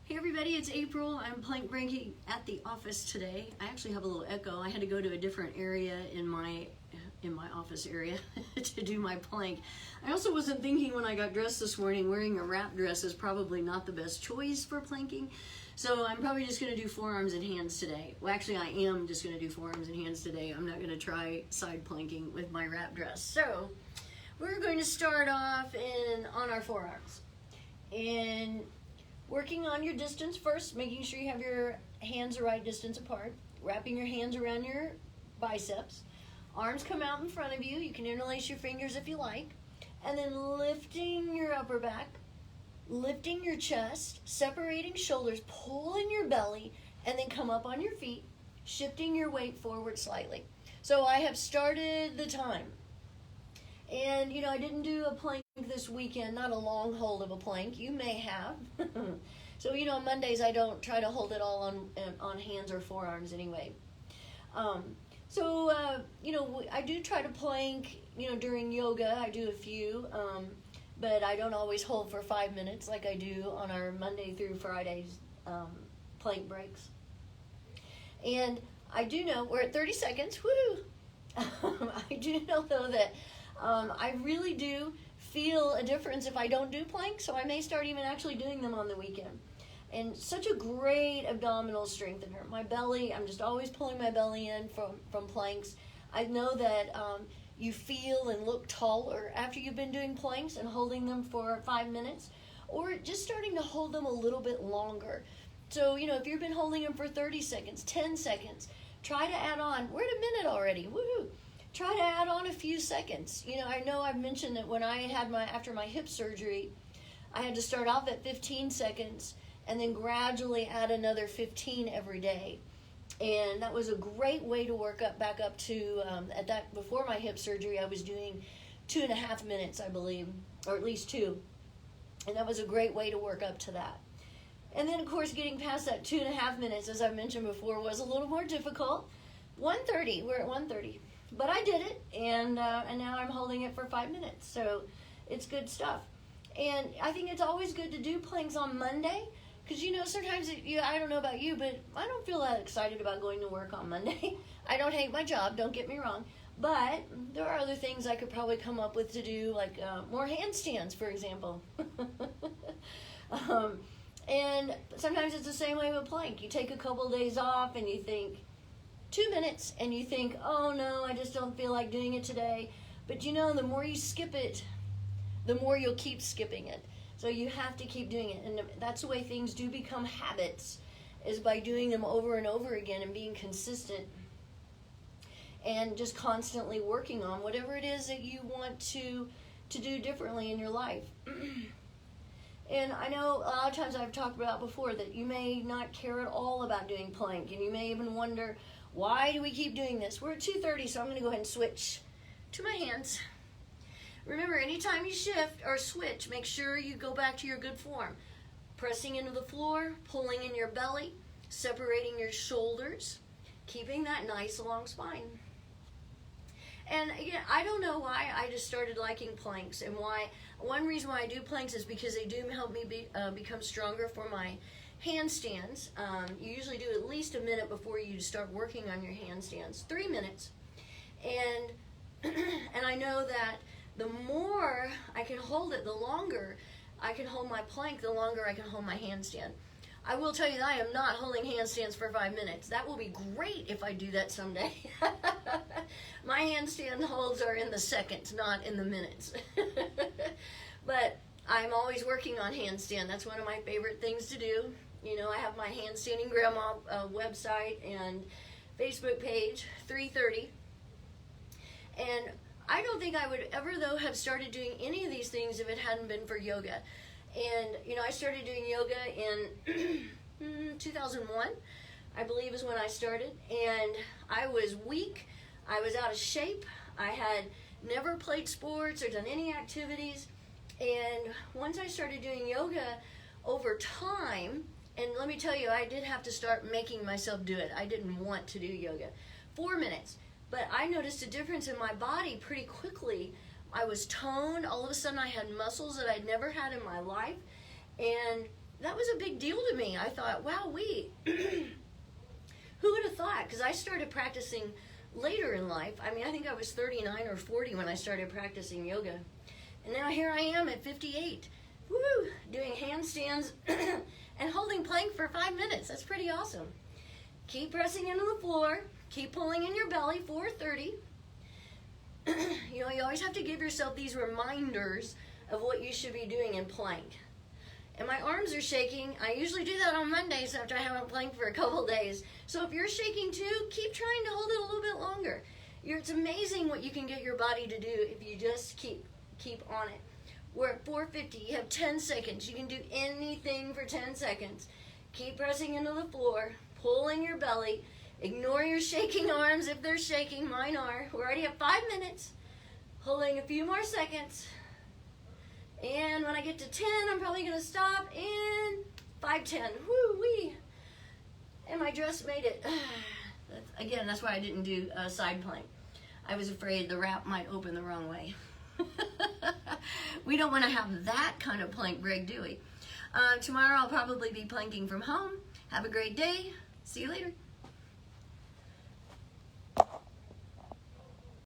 Hey everybody, it's April. I'm plank breaking at the office today. I actually have a little echo. I had to go to a different area in my office area to do my plank. I also wasn't thinking when I got dressed this morning, wearing a wrap dress is probably not the best choice for planking. So I'm probably just gonna do forearms and hands today. Well, actually I am just gonna do forearms and hands today. I'm not gonna try side planking with my wrap dress. So we're going to start off on our forearms. And working on your distance first, making sure you have your hands the right distance apart, wrapping your hands around your biceps. Arms come out in front of you. You can interlace your fingers if you like. And then lifting your upper back, lifting your chest, separating shoulders, pulling your belly, and then come up on your feet, shifting your weight forward slightly. So I have started the time. And, you know, I didn't do a plank this weekend, not a long hold of a plank. You may have. So, you know, on Mondays I don't try to hold it all on hands or forearms anyway. You know, I do try to plank, you know, during yoga. I do a few, but I don't always hold for 5 minutes like I do on our Monday through Fridays plank breaks. And I do know, we're at 30 seconds, woo! I do know though that I really do feel a difference if I don't do planks, so I may start even actually doing them on the weekend. And such a great abdominal strengthener. My belly, I'm just always pulling my belly in from planks. I know that you feel and look taller after you've been doing planks and holding them for 5 minutes, or just starting to hold them a little bit longer. So, you know, if you've been holding them for 30 seconds, 10 seconds, try to add on. We're at a minute already, woohoo! Try to add on a few seconds. You know I've mentioned that when I had after my hip surgery, I had to start off at 15 seconds and then gradually add another 15 every day. And that was a great way to work back up to, before my hip surgery, I was doing 2.5 minutes, I believe, or at least 2. And that was a great way to work up to that. And then, of course, getting past that 2.5 minutes, as I mentioned before, was a little more difficult. 1:30, we're at 1:30. But I did it, and now I'm holding it for 5 minutes, so it's good stuff. And I think it's always good to do planks on Monday, because, you know, sometimes, I don't know about you, but I don't feel that excited about going to work on Monday. I don't hate my job, don't get me wrong, but there are other things I could probably come up with to do, like more handstands, for example. And sometimes it's the same way with plank. You take a couple days off, and you think, 2 minutes, and you think, oh no, I just don't feel like doing it today. But you know, the more you skip it, the more you'll keep skipping it. So you have to keep doing it. And that's the way things do become habits, is by doing them over and over again and being consistent and just constantly working on whatever it is that you want to do differently in your life. And I know a lot of times I've talked about before that you may not care at all about doing plank, and you may even wonder, why do we keep doing this? We're at 2:30, so I'm going to go ahead and switch to my hands. Remember, anytime you shift or switch, make sure you go back to your good form. Pressing into the floor, pulling in your belly, separating your shoulders, keeping that nice long spine. And again, I don't know why I just started liking planks, and why. One reason why I do planks is because they do help me become stronger for my handstands. You usually do at least a minute before you start working on your handstands. 3 minutes. And I know that the more I can hold it, the longer I can hold my plank, the longer I can hold my handstand. I will tell you that I am not holding handstands for 5 minutes. That will be great if I do that someday. My handstand holds are in the seconds, not in the minutes. But I'm always working on handstand. That's one of my favorite things to do. You know, I have my Handstanding Grandma website and Facebook page, 3:30. And I don't think I would ever, though, have started doing any of these things if it hadn't been for yoga. And, you know, I started doing yoga in 2001, I believe is when I started. And I was weak. I was out of shape. I had never played sports or done any activities. And once I started doing yoga over time, and let me tell you, I did have to start making myself do it. I didn't want to do yoga. 4 minutes. But I noticed a difference in my body pretty quickly I was toned. All of a sudden I had muscles that I'd never had in my life. And that was a big deal to me. I thought, wow, who would have thought? Because I started practicing later in life. I mean, I think I was 39 or 40 when I started practicing yoga. And now here I am at 58, woo, doing handstands and holding plank for 5 minutes. That's pretty awesome. Keep pressing into the floor. Keep pulling in your belly, 430. You know, you always have to give yourself these reminders of what you should be doing in plank. And my arms are shaking. I usually do that on Mondays after I haven't planked for a couple days. So if you're shaking too, keep trying to hold it a little bit longer. It's amazing what you can get your body to do if you just keep on it. We're at 450. You have 10 seconds. You can do anything for 10 seconds. Keep pressing into the floor. Pull in your belly. Ignore your shaking arms if they're shaking. Mine are. We're already at 5 minutes. Holding a few more seconds. And when I get to 10, I'm probably going to stop. And 5:10. Woo-wee. And my dress made it. Again, that's why I didn't do a side plank. I was afraid the wrap might open the wrong way. We don't want to have that kind of plank break, do we? Tomorrow I'll probably be planking from home. Have a great day. See you later.